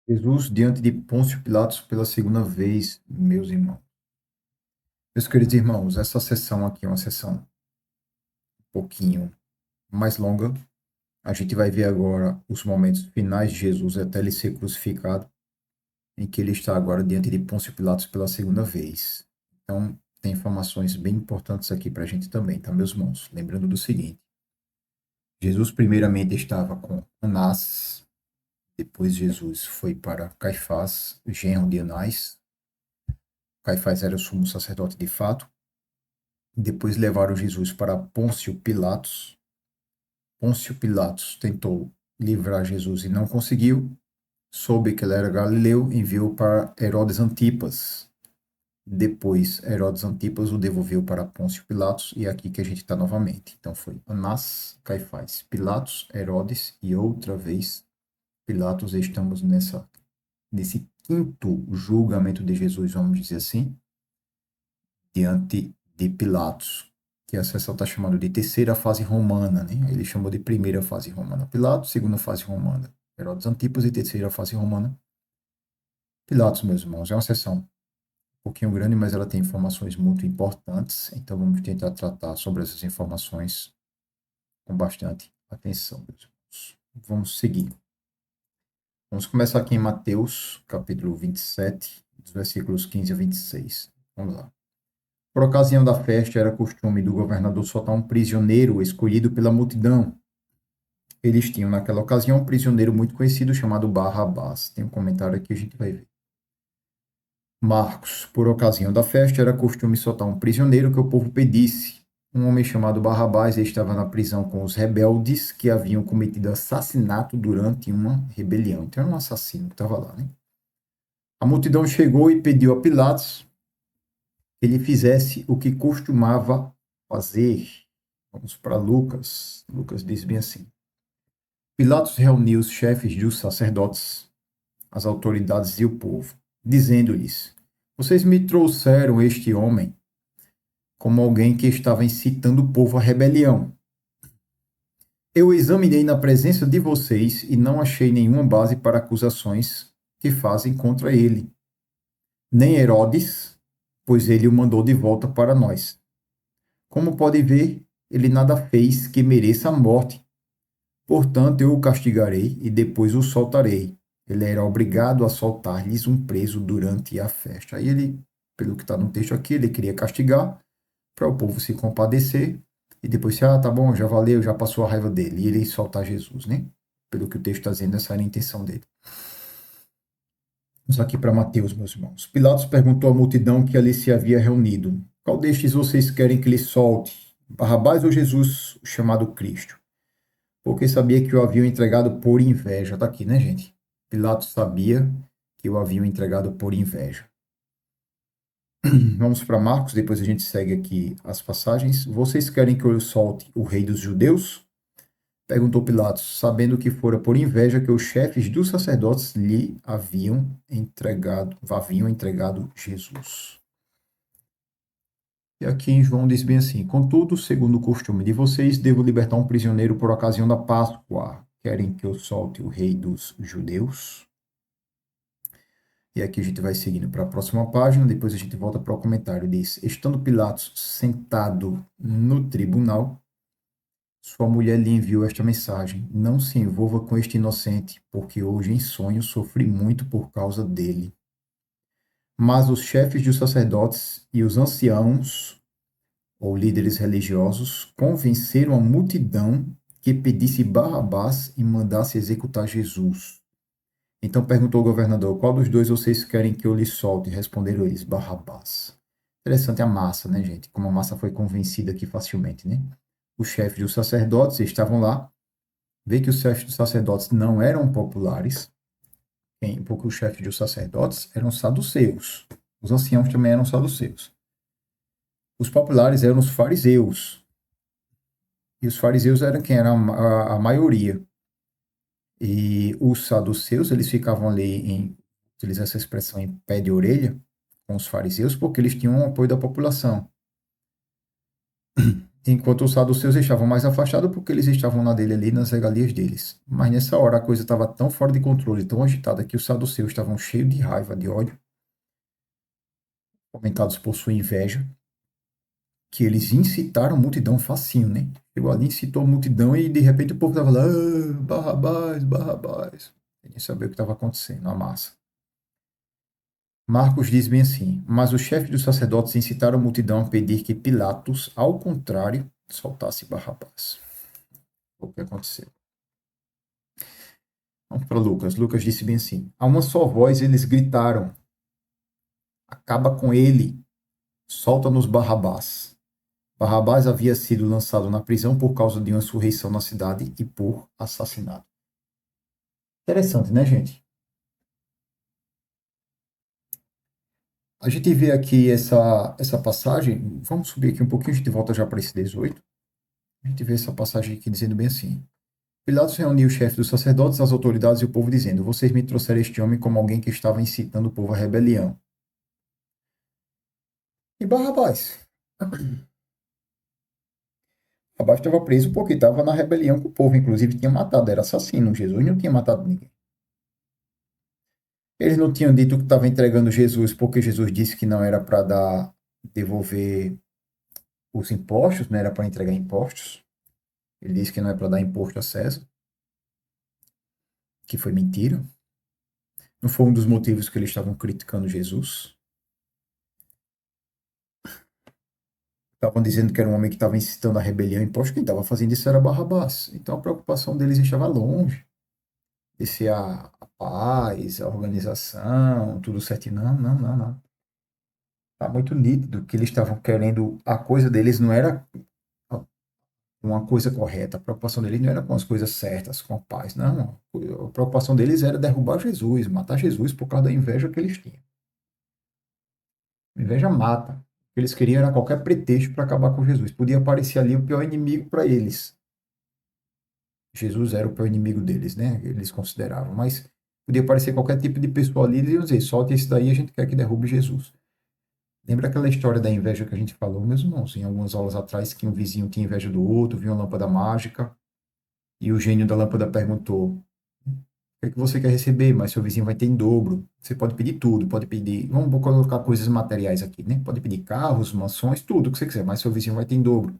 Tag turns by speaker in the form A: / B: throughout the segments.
A: Jesus diante de Pôncio Pilatos pela segunda vez, meus irmãos. Meus queridos irmãos, essa sessão aqui é uma sessão um pouquinho mais longa. A gente vai ver agora os momentos finais de Jesus até ele ser crucificado, em que ele está agora diante de Pôncio Pilatos pela segunda vez. Então, tem informações bem importantes aqui para a gente também, tá, meus irmãos? Lembrando do seguinte: Jesus primeiramente estava com Anás, depois Jesus foi para Caifás, genro de Anás. Caifás era o sumo sacerdote de fato. Depois levaram Jesus para Pôncio Pilatos. Pôncio Pilatos tentou livrar Jesus e não conseguiu. Soube que ele era galileu, enviou para Herodes Antipas. Depois, Herodes Antipas o devolveu para Pôncio Pilatos, e é aqui que a gente está novamente. Então foi Anás, Caifás, Pilatos, Herodes e outra vez Pilatos. Estamos nesse quinto julgamento de Jesus, vamos dizer assim, diante de Pilatos, que a sessão está chamando de terceira fase romana, né? Ele chamou de primeira fase romana Pilatos, segunda fase romana Herodes Antipas e terceira fase romana Pilatos, meus irmãos. É uma sessão um pouquinho grande, mas ela tem informações muito importantes, então vamos tentar tratar sobre essas informações com bastante atenção, meus irmãos. Vamos seguir. Vamos começar aqui em Mateus, capítulo 27, dos versículos 15 a 26. Vamos lá. Por ocasião da festa, era costume do governador soltar um prisioneiro escolhido pela multidão. Eles tinham, naquela ocasião, um prisioneiro muito conhecido chamado Barrabás. Tem um comentário aqui que a gente vai ver. Marcos. Por ocasião da festa, era costume soltar um prisioneiro que o povo pedisse. Um homem chamado Barrabás estava na prisão com os rebeldes que haviam cometido assassinato durante uma rebelião. Então, era um assassino que estava lá, né? A multidão chegou e pediu a Pilatos que ele fizesse o que costumava fazer. Vamos para Lucas. Lucas diz bem assim: Pilatos reuniu os chefes dos sacerdotes, as autoridades e o povo, dizendo-lhes: Vocês me trouxeram este homem como alguém que estava incitando o povo à rebelião. Eu examinei na presença de vocês e não achei nenhuma base para acusações que fazem contra ele. Nem Herodes, pois ele o mandou de volta para nós. Como pode ver, ele nada fez que mereça a morte. Portanto, eu o castigarei e depois o soltarei. Ele era obrigado a soltar-lhes um preso durante a festa. Aí ele, pelo que está no texto aqui, ele queria castigar para o povo se compadecer e depois, tá bom, já valeu, já passou a raiva dele. E ele soltar Jesus, né? Pelo que o texto está dizendo, essa era a intenção dele. Vamos aqui para Mateus, meus irmãos. Pilatos perguntou à multidão que ali se havia reunido: Qual destes vocês querem que lhe solte? Barrabás ou Jesus, o chamado Cristo? Porque sabia que o haviam entregado por inveja. Está aqui, né, gente? Pilatos sabia que o haviam entregado por inveja. Vamos para Marcos, depois a gente segue aqui as passagens. Vocês querem que eu solte o rei dos judeus? Perguntou Pilatos, sabendo que fora por inveja que os chefes dos sacerdotes lhe haviam entregado Jesus. E aqui em João diz bem assim: Contudo, segundo o costume de vocês, devo libertar um prisioneiro por ocasião da Páscoa. Querem que eu solte o rei dos judeus? E aqui a gente vai seguindo para a próxima página, depois a gente volta para o comentário. Diz: Estando Pilatos sentado no tribunal, sua mulher lhe enviou esta mensagem: Não se envolva com este inocente, porque hoje em sonho sofri muito por causa dele. Mas os chefes dos sacerdotes e os anciãos, ou líderes religiosos, convenceram a multidão que pedisse Barrabás e mandasse executar Jesus. Então perguntou o governador: Qual dos dois vocês querem que eu lhe solte? Responderam eles: Barrabás. Interessante a massa, né, gente? Como a massa foi convencida aqui facilmente, né? Os chefes dos sacerdotes estavam lá. Vê que os chefes dos sacerdotes não eram populares, porque os chefes dos sacerdotes eram saduceus. Os anciãos também eram saduceus. Os populares eram os fariseus. E os fariseus eram quem era a maioria. E os saduceus, eles ficavam ali utilizar essa expressão em pé de orelha com os fariseus, porque eles tinham o apoio da população. enquanto os saduceus estavam mais afastados porque eles estavam na dele ali nas regalias deles. Mas nessa hora a coisa estava tão fora de controle, tão agitada, que os saduceus estavam cheios de raiva, de ódio, fomentados por sua inveja, que eles incitaram a multidão facinho, né? Chegou ali, incitou a multidão e de repente o povo estava lá, ah, Barrabás, Barrabás. Ninguém sabia o que estava acontecendo, a massa. Marcos diz bem assim: mas os chefes dos sacerdotes incitaram a multidão a pedir que Pilatos, ao contrário, soltasse Barrabás. O que aconteceu? Vamos para Lucas. Lucas disse bem assim: a uma só voz eles gritaram: acaba com ele, solta-nos Barrabás. Barrabás havia sido lançado na prisão por causa de uma insurreição na cidade e por assassinato. Interessante, né, gente? A gente vê aqui essa passagem. Vamos subir aqui um pouquinho, a gente volta já para esse 18. A gente vê essa passagem aqui dizendo bem assim: Pilatos reuniu os chefes dos sacerdotes, as autoridades e o povo, dizendo: vocês me trouxeram este homem como alguém que estava incitando o povo à rebelião. E Barrabás? Barrabás estava preso porque estava na rebelião com o povo, inclusive tinha matado, era assassino. Jesus não tinha matado ninguém. Eles não tinham dito que estava entregando Jesus porque Jesus disse que não era para devolver os impostos, não era para entregar impostos. Ele disse que não é para dar imposto a César, que foi mentira. Não foi um dos motivos que eles estavam criticando Jesus. Estavam dizendo que era um homem que estava incitando a rebelião, imposto. Quem estava fazendo isso era Barrabás. Então a preocupação deles estava longe de ser a paz, a organização, tudo certinho. Não, não, não, não. Está muito nítido que eles estavam querendo. A coisa deles não era uma coisa correta. A preocupação deles não era com as coisas certas, com a paz. Não. A preocupação deles era derrubar Jesus, matar Jesus por causa da inveja que eles tinham. A inveja mata. O que eles queriam era qualquer pretexto para acabar com Jesus. Podia aparecer ali o pior inimigo para eles. Jesus era o pior inimigo deles, né? Eles consideravam. Mas podia aparecer qualquer tipo de pessoa ali e iam dizer: solte esse daí, a gente quer que derrube Jesus. Lembra aquela história da inveja que a gente falou, meus irmãos, em algumas aulas atrás, que um vizinho tinha inveja do outro, viu uma lâmpada mágica, e o gênio da lâmpada perguntou: o que é que você quer receber? Mas seu vizinho vai ter em dobro. Você pode pedir tudo, pode pedir. Vamos colocar coisas materiais aqui, né? Pode pedir carros, mansões, tudo o que você quiser, mas seu vizinho vai ter em dobro.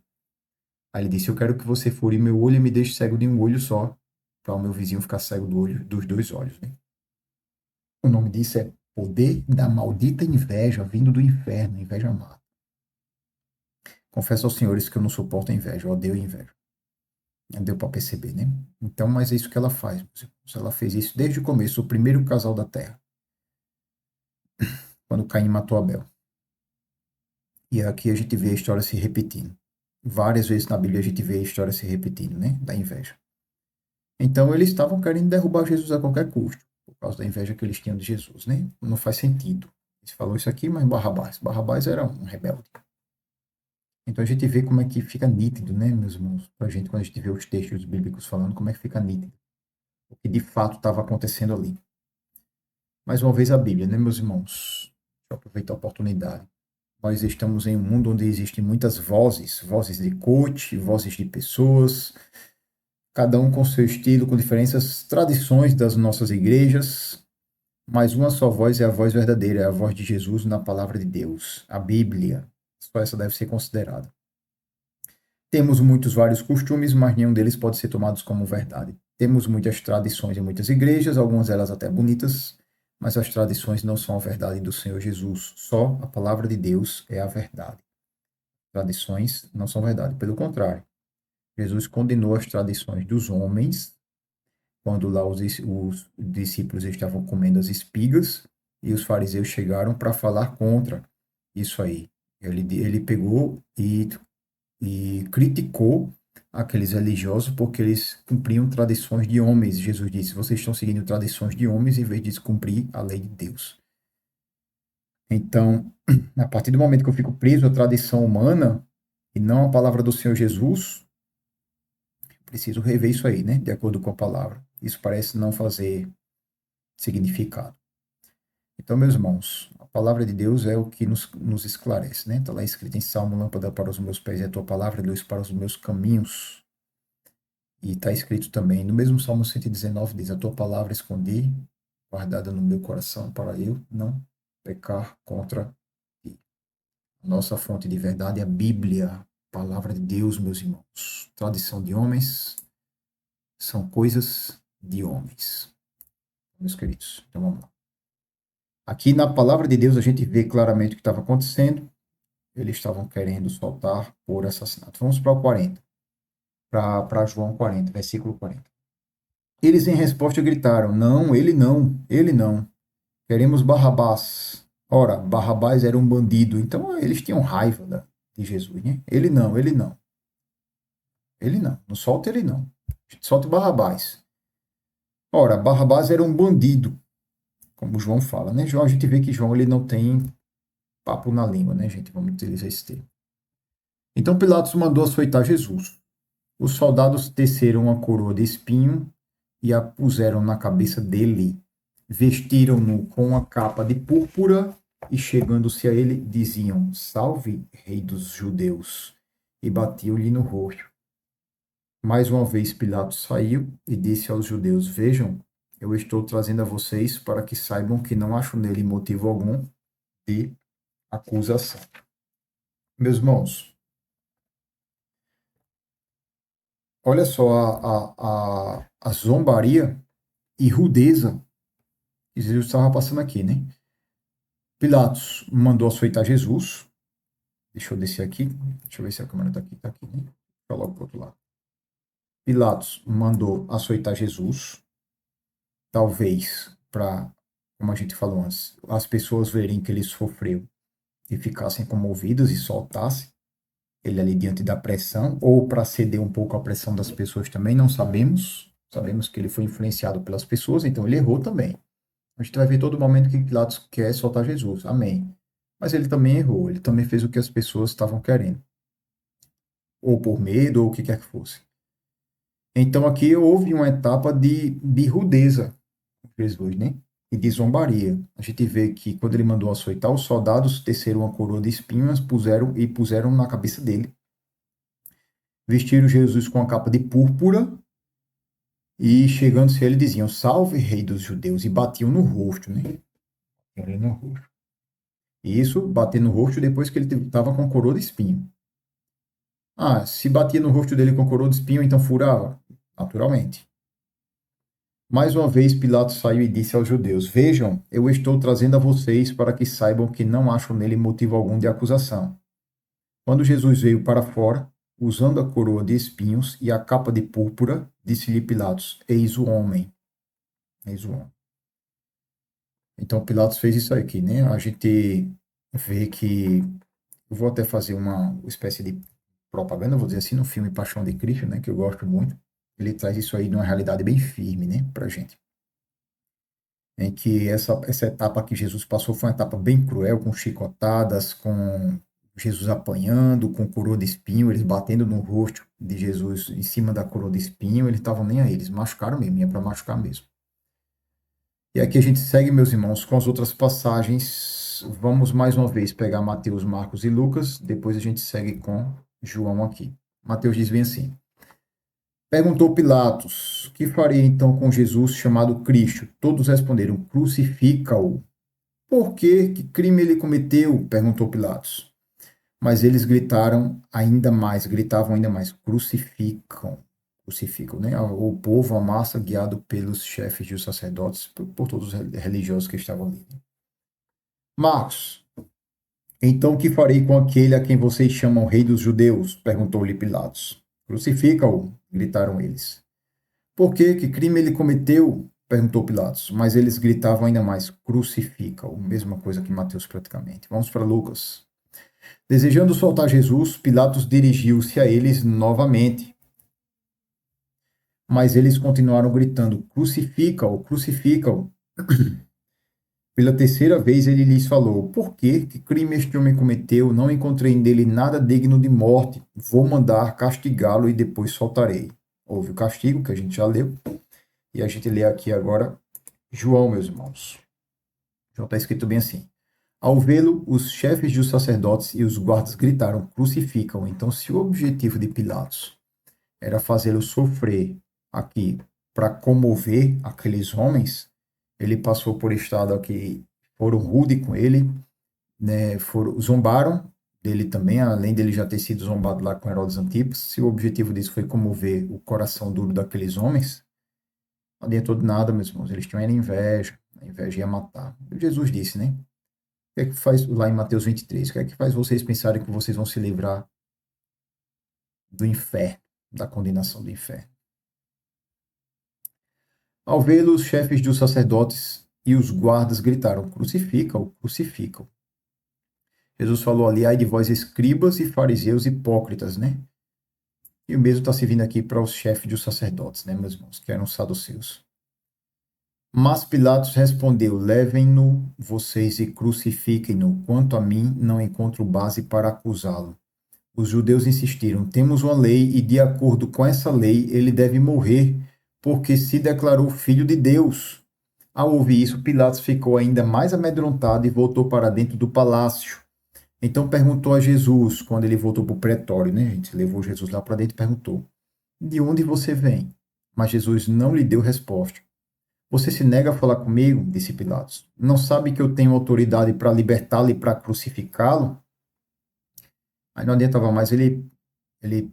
A: Aí ele disse: eu quero que você fure meu olho e me deixe cego de um olho só, para o meu vizinho ficar cego dos dois olhos, né? O nome disso é poder da maldita inveja vindo do inferno, inveja mata. Confesso aos senhores que eu não suporto a inveja, eu odeio a inveja. Deu para perceber, né? Então, mas é isso que ela faz. Ela fez isso desde o começo, o primeiro casal da Terra, quando Caim matou Abel. E aqui a gente vê a história se repetindo. Várias vezes na Bíblia a gente vê a história se repetindo, né? Da inveja. Então, eles estavam querendo derrubar Jesus a qualquer custo, por causa da inveja que eles tinham de Jesus, né? Não faz sentido. Eles falam isso aqui, mas Barrabás era um rebelde. Então a gente vê como é que fica nítido, né, meus irmãos, pra gente, quando a gente vê os textos bíblicos falando, como é que fica nítido o que de fato estava acontecendo ali. Mais uma vez a Bíblia, né, meus irmãos? Deixa eu aproveitar a oportunidade. Nós estamos em um mundo onde existem muitas vozes, vozes de coach, vozes de pessoas, cada um com seu estilo, com diferentes tradições das nossas igrejas, mas uma só voz é a voz verdadeira, é a voz de Jesus na palavra de Deus, a Bíblia. Só essa deve ser considerada. Temos muitos vários costumes, mas nenhum deles pode ser tomado como verdade. Temos muitas tradições em muitas igrejas, algumas delas até bonitas, mas as tradições não são a verdade do Senhor Jesus. Só a palavra de Deus é a verdade. Tradições não são verdade. Pelo contrário, Jesus condenou as tradições dos homens quando lá os discípulos estavam comendo as espigas e os fariseus chegaram para falar contra isso aí. Ele pegou e criticou aqueles religiosos porque eles cumpriam tradições de homens. Jesus disse: vocês estão seguindo tradições de homens em vez de cumprir a lei de Deus. Então, a partir do momento que eu fico preso à tradição humana e não à palavra do Senhor Jesus, preciso rever isso aí, né? De acordo com a palavra. Isso parece não fazer significado. Então, meus irmãos, a palavra de Deus é o que nos esclarece, né? Está lá escrito em Salmo: lâmpada para os meus pés é a tua palavra, luz para os meus caminhos. E está escrito também, no mesmo Salmo 119, diz: a tua palavra escondi, guardada no meu coração, para eu não pecar contra ti. Nossa fonte de verdade é a Bíblia, palavra de Deus, meus irmãos. Tradição de homens são coisas de homens, meus queridos. Então vamos lá. Aqui na palavra de Deus a gente vê claramente o que estava acontecendo. Eles estavam querendo soltar por assassinato. Vamos para o 40. Para João 40, versículo 40. Eles em resposta gritaram: não, ele não, ele não. Queremos Barrabás. Ora, Barrabás era um bandido, então eles tinham raiva de Jesus, né? Ele não, ele não. Ele não, não solta ele não. Solta Barrabás. Ora, Barrabás era um bandido, como João fala, né? João, a gente vê que João ele não tem papo na língua, né, gente? Vamos utilizar esse termo. Então Pilatos mandou açoitar Jesus. Os soldados teceram uma coroa de espinho e a puseram na cabeça dele. Vestiram-no com uma capa de púrpura e, chegando-se a ele, diziam: Salve, rei dos judeus! E batiam-lhe no rosto. Mais uma vez Pilatos saiu e disse aos judeus: Vejam, eu estou trazendo a vocês para que saibam que não acho nele motivo algum de acusação. Meus irmãos, olha só a zombaria e rudeza que Jesus estava passando aqui, né? Pilatos mandou açoitar Jesus. Deixa eu descer aqui. Deixa eu ver se a câmera está aqui. Está aqui, né? Deixa eu logo para o outro lado. Pilatos mandou açoitar Jesus. Talvez para, como a gente falou antes, as pessoas verem que ele sofreu e ficassem comovidas e soltassem ele ali diante da pressão, ou para ceder um pouco à pressão das pessoas também, não sabemos. Sabemos que ele foi influenciado pelas pessoas, então ele errou também. A gente vai ver todo momento que Pilatos quer soltar Jesus. Amém. Mas ele também errou. Ele também fez o que as pessoas estavam querendo. Ou por medo, ou o que quer que fosse. Então aqui houve uma etapa de rudeza com Jesus, né? E de zombaria. A gente vê que quando ele mandou açoitar, os soldados teceram uma coroa de espinhos puseram na cabeça dele. Vestiram Jesus com a capa de púrpura e, chegando-se a ele, diziam: Salve, rei dos judeus! E batiam no rosto, né? Ele no rosto. E isso, bater no rosto depois que ele estava com a coroa de espinho. Ah, se batia no rosto dele com a coroa de espinho, então furava? Naturalmente. Mais uma vez, Pilatos saiu e disse aos judeus: Vejam, eu estou trazendo a vocês para que saibam que não acho nele motivo algum de acusação. Quando Jesus veio para fora, usando a coroa de espinhos e a capa de púrpura, disse-lhe Pilatos: Eis o homem. Eis o homem. Então Pilatos fez isso aqui, né? A gente vê que. Eu vou até fazer uma espécie de propaganda, vou dizer assim, no filme Paixão de Cristo, né? Que eu gosto muito. Ele traz isso aí de uma realidade bem firme, né? Pra gente. Em que essa etapa que Jesus passou foi uma etapa bem cruel, com chicotadas, com Jesus apanhando, com coroa de espinho, eles batendo no rosto de Jesus em cima da coroa de espinho, eles estavam nem aí, eles machucaram mesmo, ia para machucar mesmo. E aqui a gente segue, meus irmãos, com as outras passagens. Vamos mais uma vez pegar Mateus, Marcos e Lucas, depois a gente segue com João aqui. Mateus diz bem assim: Perguntou Pilatos: Que farei então com Jesus chamado Cristo? Todos responderam: Crucifica-o. Por quê? Que crime ele cometeu? Perguntou Pilatos. Mas eles gritavam ainda mais: Crucificam. Crucificam, né? O povo, a massa, guiado pelos chefes dos sacerdotes, por todos os religiosos que estavam ali. Marcos: Então que farei com aquele a quem vocês chamam rei dos judeus? Perguntou-lhe Pilatos. Crucifica-o, gritaram eles. Por quê? Que crime ele cometeu? Perguntou Pilatos. Mas eles gritavam ainda mais: Crucifica-o. Mesma coisa que Mateus praticamente. Vamos para Lucas. Desejando soltar Jesus, Pilatos dirigiu-se a eles novamente. Mas eles continuaram gritando: Crucifica-o, crucifica-o. Pela terceira vez ele lhes falou: Por quê? Que crime este homem cometeu? Não encontrei nele nada digno de morte. Vou mandar castigá-lo e depois soltarei. Houve o castigo, que a gente já leu. E a gente lê aqui agora João, meus irmãos. João está escrito bem assim. Ao vê-lo, os chefes dos sacerdotes e os guardas gritaram, crucificam. Então, se o objetivo de Pilatos era fazê-lo sofrer aqui para comover aqueles homens, ele passou por estado aqui, foram rude com ele, né, zombaram dele também, além dele já ter sido zombado lá com Herodes Antipas. Se o objetivo disso foi comover o coração duro daqueles homens, não adiantou de nada, meus irmãos. Eles tinham inveja, a inveja ia matar. Jesus disse, né? O que é que faz, lá em Mateus 23, o que é que faz vocês pensarem que vocês vão se livrar do inferno, da condenação do inferno? Ao vê-lo, os chefes dos sacerdotes e os guardas gritaram, crucifica-o, crucifica-o. Jesus falou ali, ai de vós escribas e fariseus hipócritas, né? E o mesmo está se vindo aqui para os chefes dos sacerdotes, né, meus irmãos, que eram saduceus. Mas Pilatos respondeu, levem-no vocês e crucifiquem-no. Quanto a mim, não encontro base para acusá-lo. Os judeus insistiram, temos uma lei e de acordo com essa lei ele deve morrer, porque se declarou filho de Deus. Ao ouvir isso, Pilatos ficou ainda mais amedrontado e voltou para dentro do palácio. Então perguntou a Jesus, quando ele voltou para o pretório, né? A gente levou Jesus lá para dentro e perguntou: de onde você vem? Mas Jesus não lhe deu resposta. Você se nega a falar comigo? Disse Pilatos. Não sabe que eu tenho autoridade para libertá-lo e para crucificá-lo? Aí não adiantava mais ele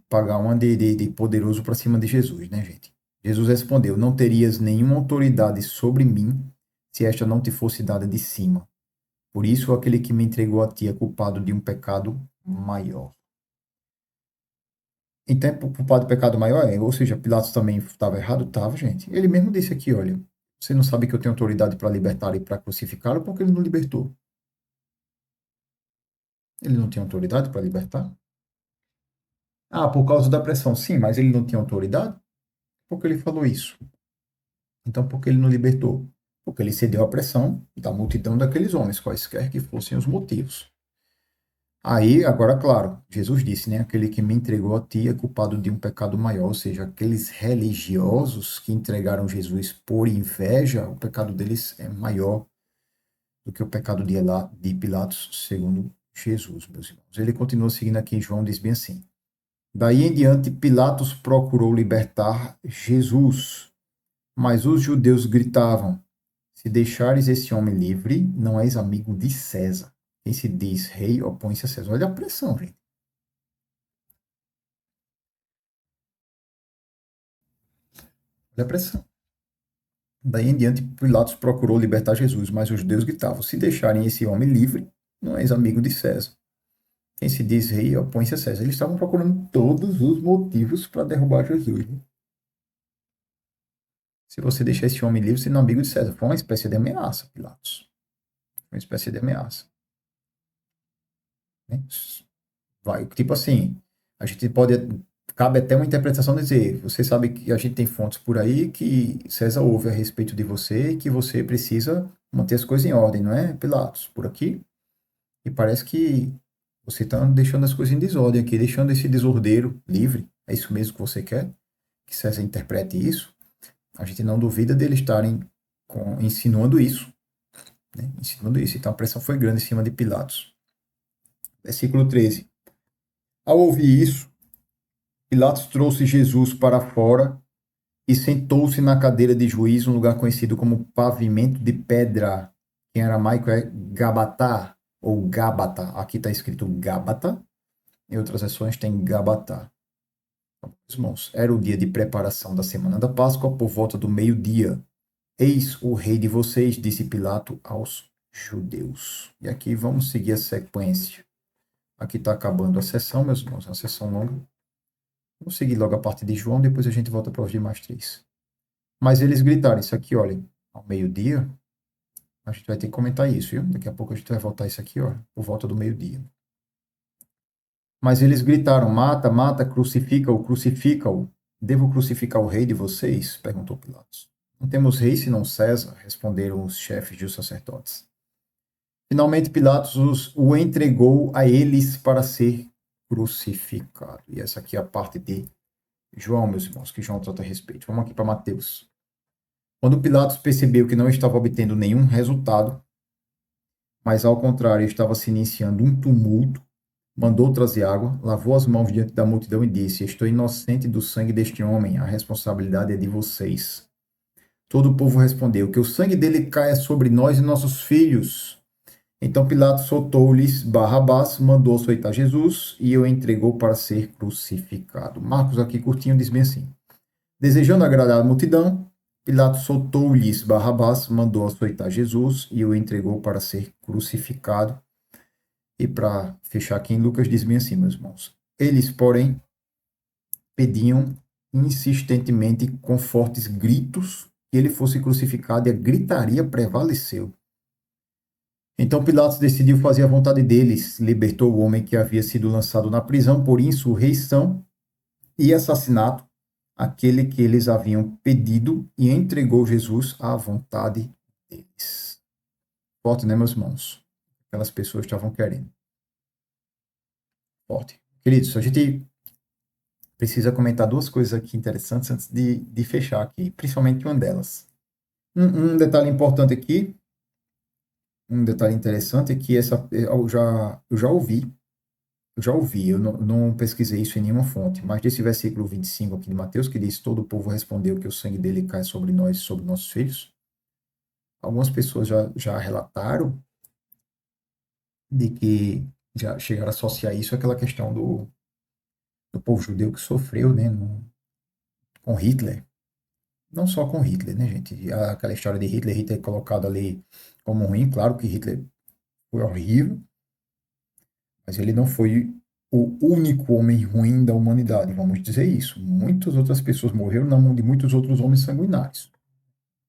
A: pagar uma de poderoso para cima de Jesus, né, gente? Jesus respondeu: não terias nenhuma autoridade sobre mim se esta não te fosse dada de cima. Por isso, aquele que me entregou a ti é culpado de um pecado maior. Então, é culpado de pecado maior? Ou seja, Pilatos também estava errado? Estava, gente. Ele mesmo disse aqui, olha, você não sabe que eu tenho autoridade para libertar e para crucificá-lo, porque ele não libertou. Ele não tinha autoridade para libertar? Ah, por causa da pressão. Sim, mas ele não tinha autoridade? Por que ele falou isso? Então, por que ele não libertou? Porque ele cedeu à pressão da multidão daqueles homens, quaisquer que fossem os motivos. Aí, agora, claro, Jesus disse, né? Aquele que me entregou a ti é culpado de um pecado maior, ou seja, aqueles religiosos que entregaram Jesus por inveja, o pecado deles é maior do que o pecado de Pilatos, segundo Jesus, meus irmãos. Ele continua seguindo aqui, João diz bem assim: daí em diante, Pilatos procurou libertar Jesus, mas os judeus gritavam: se deixares esse homem livre, não és amigo de César. Quem se diz rei opõe-se a César. Olha a pressão, gente. Olha a pressão. Daí em diante, Pilatos procurou libertar Jesus, mas os judeus gritavam: se deixarem esse homem livre, não és amigo de César. Quem se diz rei opõe-se a César. Eles estavam procurando todos os motivos para derrubar Jesus. Né? Se você deixar esse homem livre, você não é amigo de César. Foi uma espécie de ameaça, Pilatos. Uma espécie de ameaça. Né? Vai, tipo assim, a gente pode. Cabe até uma interpretação de dizer: você sabe que a gente tem fontes por aí que César ouve a respeito de você e que você precisa manter as coisas em ordem, não é, Pilatos? Por aqui. E parece que você está deixando as coisas em desordem aqui, deixando esse desordeiro livre. É isso mesmo que você quer? Que César interprete isso? A gente não duvida deles estarem insinuando isso. Né? Insinuando isso. Então a pressão foi grande em cima de Pilatos. Versículo 13. Ao ouvir isso, Pilatos trouxe Jesus para fora e sentou-se na cadeira de juiz, um lugar conhecido como pavimento de pedra, que em aramaico é Gabatá ou Gábata. Aqui está escrito Gábata, em outras versões tem Gabatá. Irmãos, era o dia de preparação da semana da Páscoa, por volta do meio-dia. Eis o rei de vocês, disse Pilato aos judeus. E aqui vamos seguir a sequência. Aqui está acabando a sessão, meus irmãos, é uma sessão longa. Vamos seguir logo a parte de João, depois a gente volta para os demais três. Mas eles gritaram isso aqui, olha, ao meio-dia, a gente vai ter que comentar isso, viu? Daqui a pouco a gente vai voltar isso aqui, ó, por volta do meio-dia. Mas eles gritaram, mata, mata, crucifica-o, crucifica-o. Devo crucificar o rei de vocês? Perguntou Pilatos. Não temos rei senão César, responderam os chefes dos sacerdotes. Finalmente Pilatos o entregou a eles para ser crucificado. E essa aqui é a parte de João, meus irmãos, que João trata a respeito. Vamos aqui para Mateus. Quando Pilatos percebeu que não estava obtendo nenhum resultado, mas ao contrário, estava se iniciando um tumulto, mandou trazer água, lavou as mãos diante da multidão e disse: Estou inocente do sangue deste homem, a responsabilidade é de vocês. Todo o povo respondeu: Que o sangue dele caia sobre nós e nossos filhos. Então Pilatos soltou-lhes Barrabás, mandou açoitar Jesus e o entregou para ser crucificado. Marcos, aqui curtinho, diz bem assim: Desejando agradar a multidão, Pilatos soltou-lhes Barrabás, mandou açoitar Jesus e o entregou para ser crucificado. E para fechar aqui em Lucas, diz bem assim, meus irmãos: Eles, porém, pediam insistentemente com fortes gritos que ele fosse crucificado e a gritaria prevaleceu. Então Pilatos decidiu fazer a vontade deles, libertou o homem que havia sido lançado na prisão por insurreição e assassinato, aquele que eles haviam pedido, e entregou Jesus à vontade deles. Forte, né, meus irmãos? Aquelas pessoas estavam querendo. Forte. Queridos, a gente precisa comentar duas coisas aqui interessantes antes de fechar aqui, principalmente uma delas. Um detalhe importante aqui, um detalhe interessante é que eu já ouvi, eu não pesquisei isso em nenhuma fonte, mas desse versículo 25 aqui de Mateus, que diz: Todo o povo respondeu que o sangue dele cai sobre nós e sobre nossos filhos. Algumas pessoas já relataram de que já chegaram a associar isso àquela questão do povo judeu que sofreu, né, com Hitler. Não só com Hitler, né, gente? Aquela história de Hitler colocado ali como ruim. Claro que Hitler foi horrível, mas ele não foi o único homem ruim da humanidade, vamos dizer isso. Muitas outras pessoas morreram na mão de muitos outros homens sanguinários.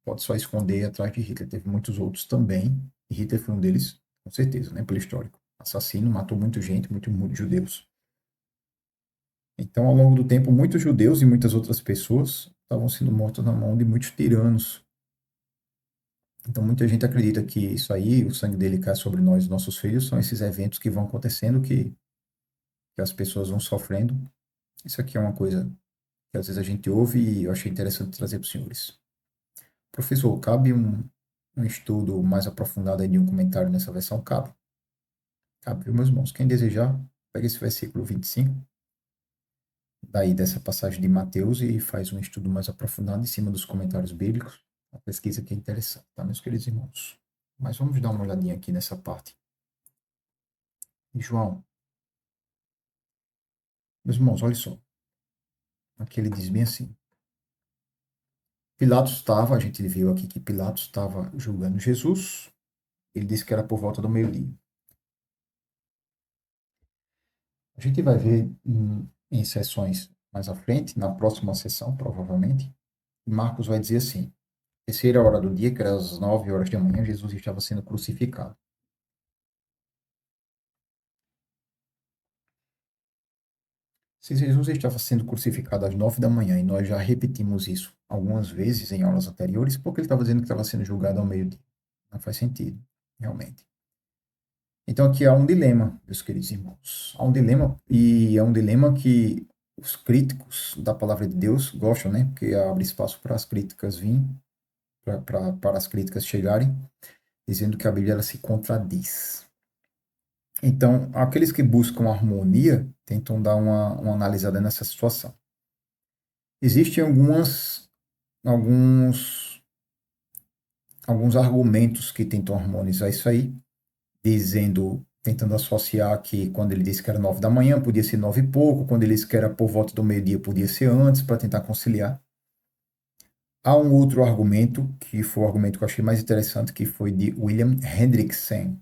A: Pode só esconder atrás de Hitler. Teve muitos outros também, e Hitler foi um deles, com certeza, né, pelo histórico. Assassino, matou muita gente, muitos judeus. Então, ao longo do tempo, muitos judeus e muitas outras pessoas estavam sendo mortos na mão de muitos tiranos. Então, muita gente acredita que isso aí, o sangue dele cai sobre nós, nossos filhos, são esses eventos que vão acontecendo, que as pessoas vão sofrendo. Isso aqui é uma coisa que às vezes a gente ouve e eu achei interessante trazer para os senhores. Professor, cabe um estudo mais aprofundado aí de um comentário nessa versão? Cabe. Cabe, viu, meus irmãos? Quem desejar, pega esse versículo 25, daí dessa passagem de Mateus, e faz um estudo mais aprofundado em cima dos comentários bíblicos. Uma pesquisa que é interessante, tá, meus queridos irmãos? Mas vamos dar uma olhadinha aqui nessa parte. E João, meus irmãos, olha só. Aqui ele diz bem assim: Pilatos estava, a gente viu aqui que Pilatos estava julgando Jesus. Ele disse que era por volta do meio-dia. A gente vai ver em sessões mais à frente, na próxima sessão, provavelmente, Marcos vai dizer assim: terceira hora do dia, que era às 9 horas da manhã, Jesus estava sendo crucificado. Se Jesus estava sendo crucificado às 9 da manhã, e nós já repetimos isso algumas vezes em aulas anteriores, porque ele estava dizendo que estava sendo julgado ao meio-dia. Não faz sentido, realmente. Então aqui há um dilema, meus queridos irmãos. Há um dilema, e é um dilema que os críticos da palavra de Deus gostam, né? Porque abre espaço para as críticas virem, para as críticas chegarem, dizendo que a Bíblia ela se contradiz. Então, aqueles que buscam harmonia tentam dar uma analisada nessa situação. Existem alguns argumentos que tentam harmonizar isso aí, tentando associar que quando ele disse que era 9 da manhã, podia ser 9 e pouco, quando ele disse que era por volta do meio-dia, podia ser antes, para tentar conciliar. Há um outro argumento, que foi o argumento que eu achei mais interessante, que foi de William Hendrickson.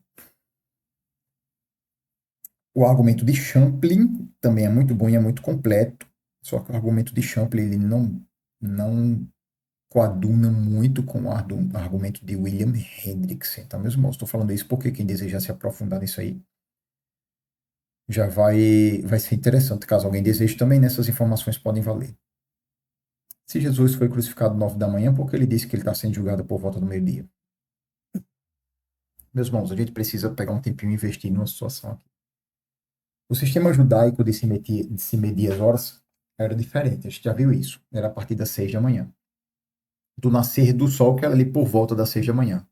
A: O argumento de Champlin também é muito bom e é muito completo, só que o argumento de Champlin ele não coaduna muito com o argumento de William Hendrickson. Tá, meus irmãos? Estou falando isso porque quem desejar se aprofundar nisso aí já vai ser interessante. Caso alguém deseje também, nessas informações podem valer. Se Jesus foi crucificado 9 da manhã, porque ele disse que ele está sendo julgado por volta do meio-dia. Meus irmãos, a gente precisa pegar um tempinho e investir numa situação aqui. O sistema judaico de se medir as horas era diferente. A gente já viu isso. Era a partir das 6 da manhã. Do nascer do sol, que era ali por volta das 6 da manhã.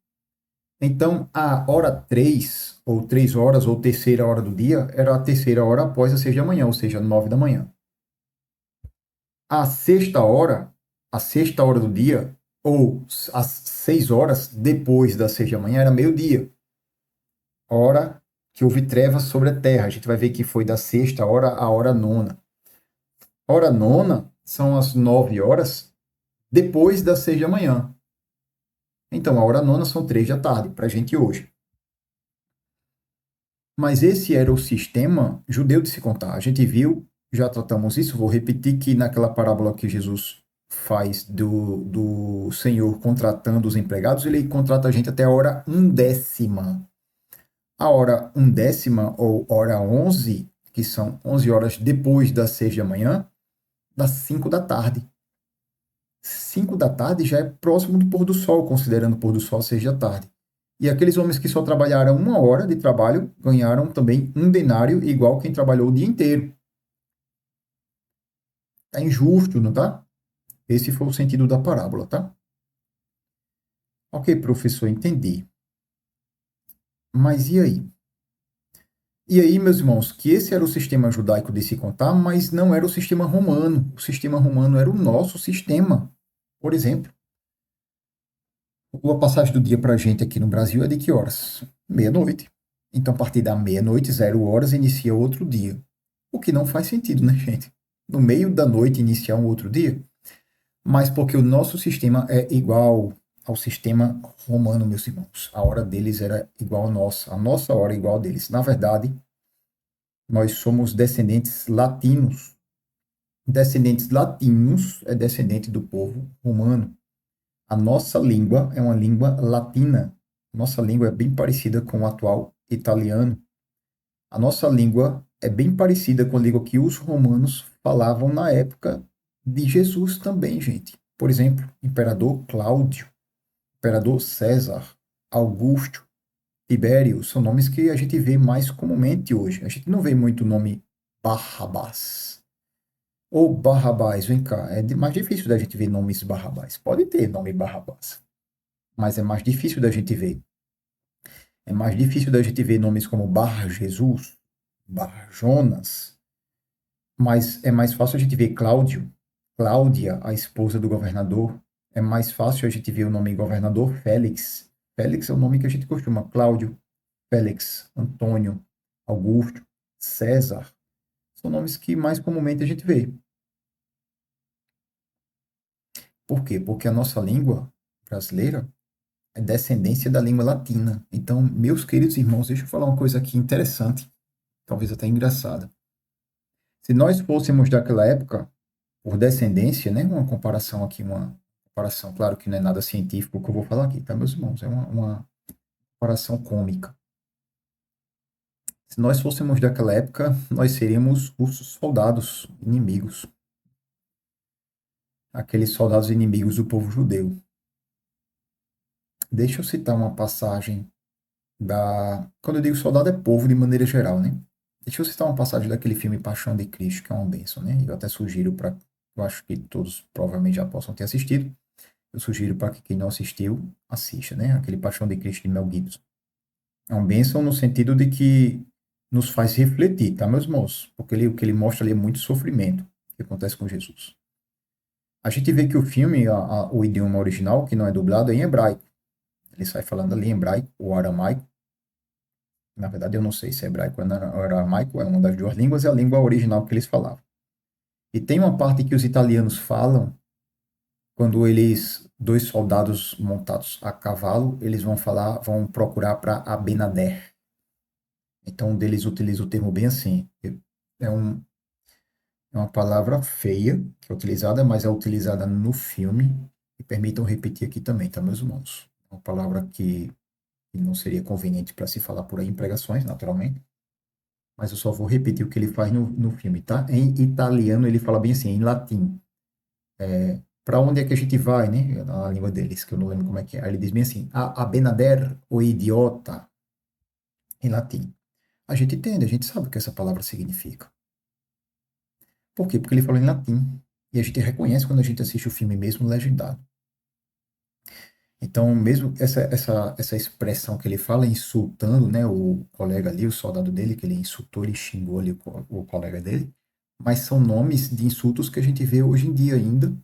A: Então, a hora 3 ou 3 horas, ou terceira hora do dia, era a terceira hora após as 6 da manhã, ou seja, 9 da manhã. A a sexta hora do dia, ou às 6 horas depois das 6 da manhã, era meio-dia. Hora que houve trevas sobre a terra. A gente vai ver que foi da sexta hora à hora nona. Hora nona são as 9 horas depois das 6 da manhã. Então, a hora nona são 3 da tarde, para a gente hoje. Mas esse era o sistema judeu de se contar. A gente viu, já tratamos isso, vou repetir que naquela parábola que Jesus faz do Senhor contratando os empregados, ele contrata a gente até a hora undécima. A hora undécima, ou hora 11, que são 11 horas depois das 6 da manhã, das 5 da tarde. 5 da tarde já é próximo do pôr do sol, considerando o pôr do sol 6 da tarde. E aqueles homens que só trabalharam 1 hora de trabalho ganharam também um denário igual quem trabalhou o dia inteiro. Tá injusto, não tá? Esse foi o sentido da parábola, tá? Ok, professor, entendi. Mas e aí? E aí, meus irmãos, que esse era o sistema judaico de se contar, mas não era o sistema romano. O sistema romano era o nosso sistema. Por exemplo, a passagem do dia para a gente aqui no Brasil é de que horas? Meia-noite. Então, a partir da meia-noite, 0 horas, inicia outro dia. O que não faz sentido, né, gente? No meio da noite iniciar um outro dia? Mas porque o nosso sistema é igual ao sistema romano, meus irmãos. A hora deles era igual à nossa. A nossa hora é igual a deles. Na verdade, nós somos descendentes latinos. Descendentes latinos é descendente do povo romano. A nossa língua é uma língua latina. Nossa língua é bem parecida com o atual italiano. A nossa língua é bem parecida com a língua que os romanos falavam na época de Jesus também, gente. Por exemplo, Imperador Cláudio, Imperador César, Augusto, Tibério, são nomes que a gente vê mais comumente hoje. A gente não vê muito o nome Barrabás. Ou Barrabás, vem cá, é mais difícil da gente ver nomes Barrabás. Pode ter nome Barrabás, mas é mais difícil da gente ver. É mais difícil da gente ver nomes como Bar Jesus, Bar Jonas, mas é mais fácil a gente ver Cláudio, Cláudia, a esposa do governador. É mais fácil a gente ver o nome governador Félix. Félix é o nome que a gente costuma. Cláudio, Félix, Antônio, Augusto, César. São nomes que mais comumente a gente vê. Por quê? Porque a nossa língua brasileira é descendência da língua latina. Então, meus queridos irmãos, deixa eu falar uma coisa aqui interessante, talvez até engraçada. Se nós fôssemos daquela época, por descendência, né, uma comparação aqui, uma comparação, claro que não é nada científico o que eu vou falar aqui, tá, meus irmãos? É uma comparação cômica. Se nós fôssemos daquela época, nós seríamos os soldados inimigos. Aqueles soldados inimigos do povo judeu. Deixa eu citar uma passagem da. Quando eu digo soldado, é povo de maneira geral, né? Deixa eu citar uma passagem daquele filme Paixão de Cristo, que é uma bênção, né? Eu até sugiro para. Eu acho que todos provavelmente já possam ter assistido. Eu sugiro para que quem não assistiu, assista, né? Aquele Paixão de Cristo de Mel Gibson. É uma bênção no sentido de que nos faz refletir, tá, meus irmãos? Porque o que ele mostra ali é muito sofrimento que acontece com Jesus. A gente vê que o filme, o idioma original, que não é dublado, é em hebraico. Ele sai falando ali em hebraico ou aramaico. Na verdade, eu não sei se é hebraico ou aramaico, é uma das duas línguas, é a língua original que eles falavam. E tem uma parte que os italianos falam, quando dois soldados montados a cavalo, eles vão procurar para Abenader. Então, um deles utiliza o termo bem assim. É, um, é uma palavra feia que é utilizada, mas é utilizada no filme. E permitam repetir aqui também, tá, meus irmãos? É uma palavra que não seria conveniente para se falar por aí em pregações, naturalmente. Mas eu só vou repetir o que ele faz no filme, tá? Em italiano ele fala bem assim, em latim. Para onde é que a gente vai, né? Na língua deles, que eu não lembro como é que é. Aí ele diz bem assim, a benader, o idiota, em latim. A gente entende, a gente sabe o que essa palavra significa. Por quê? Porque ele falou em latim. E a gente reconhece quando a gente assiste o filme mesmo legendado. Então, mesmo essa expressão que ele fala, insultando, né, o colega ali, o soldado dele, que ele insultou, ele xingou ali o colega dele, mas são nomes de insultos que a gente vê hoje em dia ainda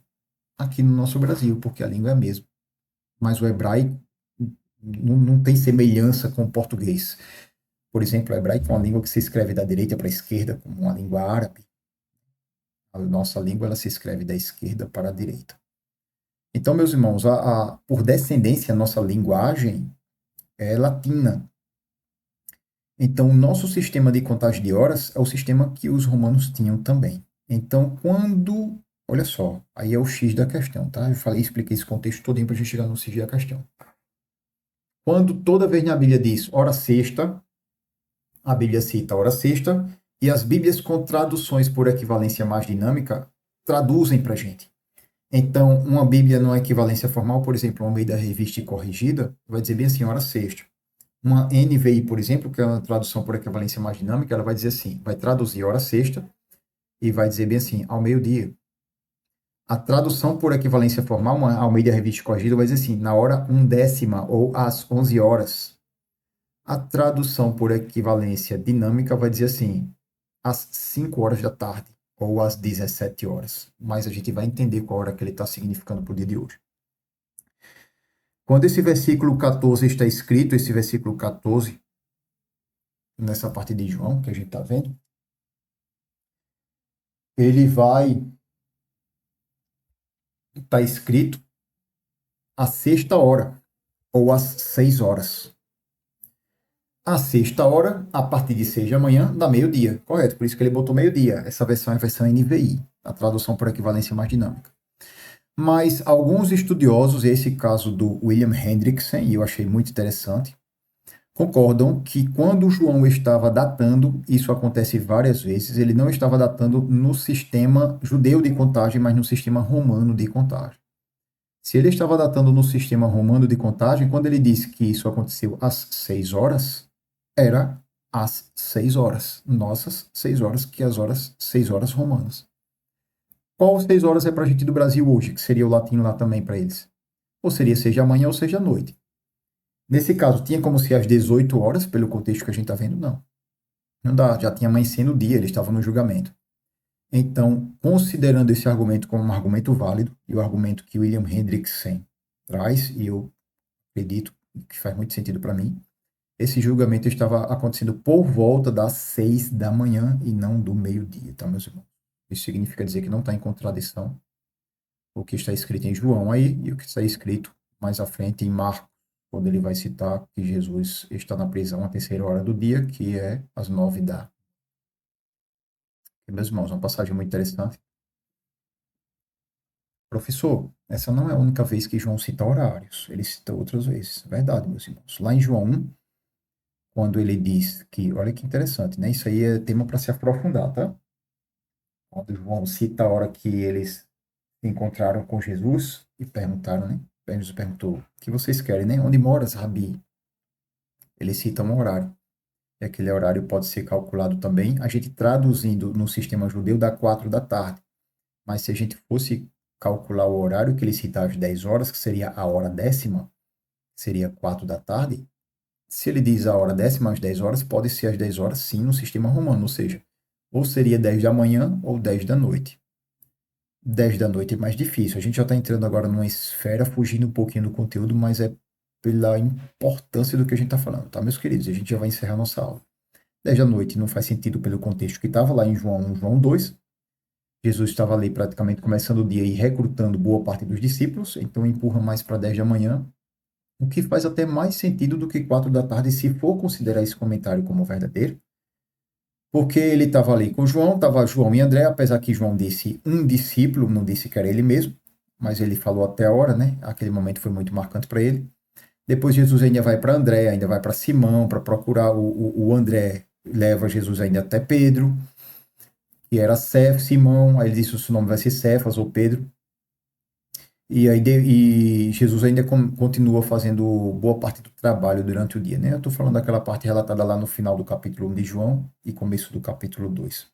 A: aqui no nosso Brasil, porque a língua é a mesma. Mas o hebraico não tem semelhança com o português. Por exemplo, o hebraico é uma língua que se escreve da direita para a esquerda, como uma língua árabe. A nossa língua ela se escreve da esquerda para a direita. Então, meus irmãos, por descendência, a nossa linguagem é latina. Então, o nosso sistema de contagem de horas é o sistema que os romanos tinham também. Então, olha só, aí é o X da questão, tá? Eu falei, expliquei esse contexto todo para a gente chegar no X da questão. Quando toda vez na Bíblia diz hora sexta, a Bíblia cita hora sexta, e as Bíblias com traduções por equivalência mais dinâmica traduzem para a gente. Então, uma Bíblia numa equivalência formal, por exemplo, uma Almeida Revista e Corrigida, vai dizer bem assim, hora sexta. Uma NVI, por exemplo, que é uma tradução por equivalência mais dinâmica, ela vai dizer assim, vai traduzir hora sexta e vai dizer bem assim, ao meio-dia. A tradução por equivalência formal, uma Almeida Revista e Corrigida, vai dizer assim, na hora 1 décima ou às 11 horas. A tradução por equivalência dinâmica vai dizer assim, às 5 horas da tarde ou às 17 horas. Mas a gente vai entender qual hora que ele está significando para o dia de hoje. Quando esse versículo 14 está escrito, esse versículo 14, nessa parte de João, que a gente está vendo, ele vai estar escrito a sexta hora, ou às 6 horas. A sexta hora, a partir de 6 da manhã, da meio-dia, correto? Por isso que ele botou meio-dia. Essa versão é a versão NVI, a tradução por equivalência mais dinâmica. Mas alguns estudiosos, esse caso do William Hendrickson, e eu achei muito interessante, concordam que quando João estava datando, isso acontece várias vezes, ele não estava datando no sistema judeu de contagem, mas no sistema romano de contagem. Se ele estava datando no sistema romano de contagem, quando ele disse que isso aconteceu às 6 horas, era às 6 horas, nossas 6 horas, que as horas 6 horas romanas. Qual 6 horas é para a gente do Brasil hoje, que seria o latino lá também para eles? Ou seria seja amanhã ou seja noite. Nesse caso, tinha como ser às 18 horas, pelo contexto que a gente está vendo? Não. Não dá, já tinha amanhecendo o dia, eles estavam no julgamento. Então, considerando esse argumento como um argumento válido, e o argumento que William Hendrickson traz, e eu acredito que faz muito sentido para mim, esse julgamento estava acontecendo por volta das 6 da manhã e não do meio-dia, tá, meus irmãos? Isso significa dizer que não está em contradição o que está escrito em João aí e o que está escrito mais à frente em Marcos, quando ele vai citar que Jesus está na prisão à terceira hora do dia, que é às 9 da. E, meus irmãos, uma passagem muito interessante. Professor, essa não é a única vez que João cita horários, ele cita outras vezes. Verdade, meus irmãos. Lá em João 1, quando ele diz que, olha que interessante, né? Isso aí é tema para se aprofundar, tá? Quando João cita a hora que eles se encontraram com Jesus e perguntaram, né? Jesus perguntou: o que vocês querem, né? Onde moras, Rabi? Ele cita um horário. E aquele horário pode ser calculado também, a gente traduzindo no sistema judeu, dá 4 da tarde. Mas se a gente fosse calcular o horário que ele cita às 10 horas, que seria a hora décima, seria 4 da tarde. Se ele diz a hora décima às 10 horas, pode ser às 10 horas sim no sistema romano, ou seja, ou seria 10 da manhã ou 10 da noite. 10 da noite é mais difícil. A gente já está entrando agora numa esfera, fugindo um pouquinho do conteúdo, mas é pela importância do que a gente está falando, tá, meus queridos? A gente já vai encerrar nossa aula. 10 da noite não faz sentido pelo contexto que estava lá em João 1, João 2. Jesus estava ali praticamente começando o dia e recrutando boa parte dos discípulos, então empurra mais para 10 da manhã, o que faz até mais sentido do que 4 da tarde, se for considerar esse comentário como verdadeiro, porque ele estava ali com João, estava João e André, apesar que João disse um discípulo, não disse que era ele mesmo, mas ele falou até a hora, né? Aquele momento foi muito marcante para ele. Depois Jesus ainda vai para André, ainda vai para Simão, para procurar o André, leva Jesus ainda até Pedro, que era Simão, aí ele disse que o seu nome vai ser Cefas ou Pedro. E aí e Jesus ainda continua fazendo boa parte do trabalho durante o dia, né? Eu estou falando daquela parte relatada lá no final do capítulo 1 de João e começo do capítulo 2.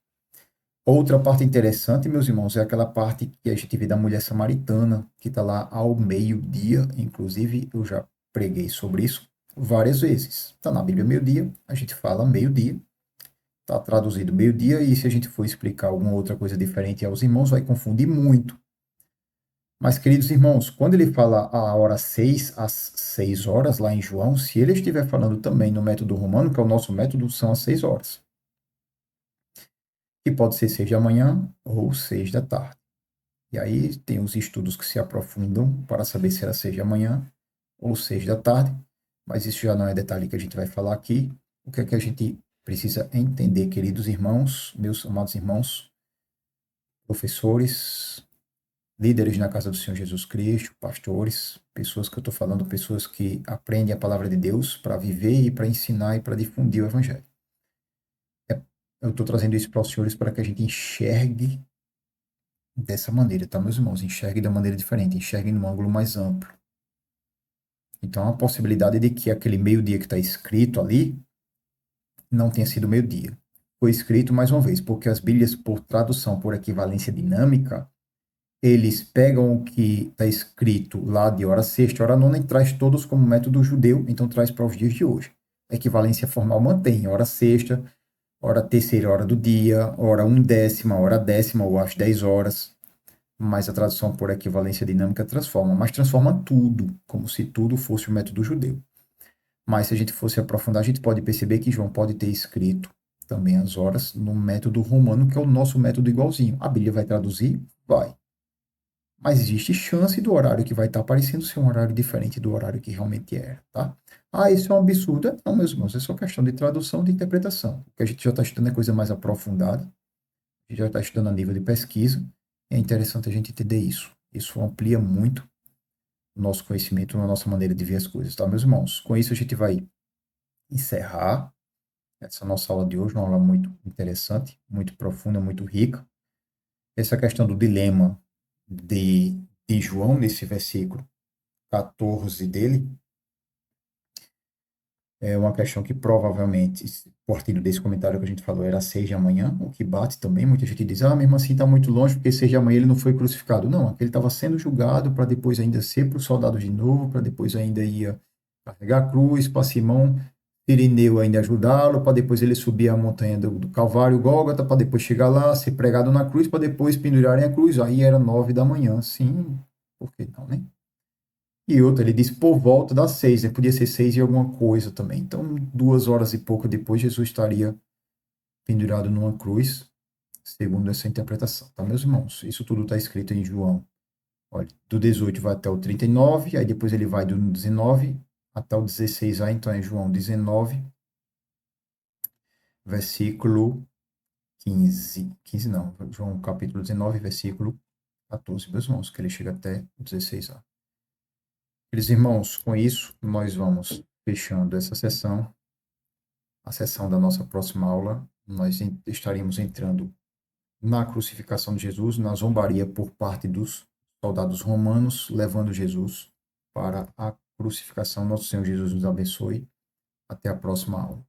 A: Outra parte interessante, meus irmãos, é aquela parte que a gente vê da mulher samaritana, que está lá ao meio-dia. Inclusive, eu já preguei sobre isso várias vezes. Está na Bíblia meio-dia, a gente fala meio-dia, está traduzido meio-dia, e se a gente for explicar alguma outra coisa diferente aos irmãos, vai confundir muito. Mas, queridos irmãos, quando ele fala a hora 6, às 6 horas, lá em João, se ele estiver falando também no método romano, que é o nosso método, são as 6 horas. Que pode ser 6 da manhã ou 6 da tarde. E aí tem os estudos que se aprofundam para saber se era 6 da manhã ou 6 da tarde, mas isso já não é detalhe que a gente vai falar aqui. O que é que a gente precisa entender, queridos irmãos, meus amados irmãos, professores, líderes na casa do Senhor Jesus Cristo, pastores, pessoas que eu estou falando, pessoas que aprendem a palavra de Deus para viver e para ensinar e para difundir o Evangelho. Eu estou trazendo isso para os senhores para que a gente enxergue dessa maneira, tá, meus irmãos? Enxergue de uma maneira diferente, enxergue num ângulo mais amplo. Então, a possibilidade de que aquele meio-dia que está escrito ali não tenha sido meio-dia. Foi escrito, mais uma vez, porque as Bíblias, por tradução, por equivalência dinâmica, eles pegam o que está escrito lá de hora sexta, hora nona, e traz todos como método judeu, então traz para os dias de hoje. A equivalência formal mantém hora sexta, hora terceira, hora do dia, hora undécima, hora décima, ou às 10 horas. Mas a tradução por equivalência dinâmica transforma, mas transforma tudo, como se tudo fosse o método judeu. Mas se a gente fosse aprofundar, a gente pode perceber que João pode ter escrito também as horas no método romano, que é o nosso método igualzinho. A Bíblia vai traduzir? Vai. Mas existe chance do horário que vai estar aparecendo ser um horário diferente do horário que realmente era, tá? Ah, isso é um absurdo? Não, meus irmãos, é só questão de tradução, de interpretação. O que a gente já está estudando é coisa mais aprofundada, a gente já está estudando a nível de pesquisa, e é interessante a gente entender isso. Isso amplia muito o nosso conhecimento, a nossa maneira de ver as coisas, tá, meus irmãos? Com isso, a gente vai encerrar essa nossa aula de hoje, uma aula muito interessante, muito profunda, muito rica. Essa questão do dilema de João, nesse versículo 14 dele, é uma questão que provavelmente, partindo desse comentário que a gente falou, era 6 da manhã, o que bate também. Muita gente diz, ah, mesmo assim está muito longe, porque 6 da manhã ele não foi crucificado. Não, aquele estava sendo julgado para depois ainda ser para os soldados de novo, para depois ainda ia carregar a cruz, para Simão Irineu ainda ajudá-lo, para depois ele subir a montanha do Calvário, Gólgota, para depois chegar lá, ser pregado na cruz, para depois pendurarem a cruz. Aí era 9 da manhã, sim, por que não, né? E outra, ele disse por volta das 6, né? Podia ser 6 e alguma coisa também. Então, 2 horas e pouco depois, Jesus estaria pendurado numa cruz, segundo essa interpretação, tá, meus irmãos? Isso tudo está escrito em João. Olha, do 18 vai até o 39, aí depois ele vai do 19 até o 16a, então é João 19, versículo 15. 15 não, João capítulo 19, versículo 14, meus irmãos, que ele chega até o 16a. Queridos irmãos, com isso, nós vamos fechando essa sessão. A sessão da nossa próxima aula, nós estaremos entrando na crucificação de Jesus, na zombaria por parte dos soldados romanos, levando Jesus para a crucificação. Nosso Senhor Jesus nos abençoe. Até a próxima aula.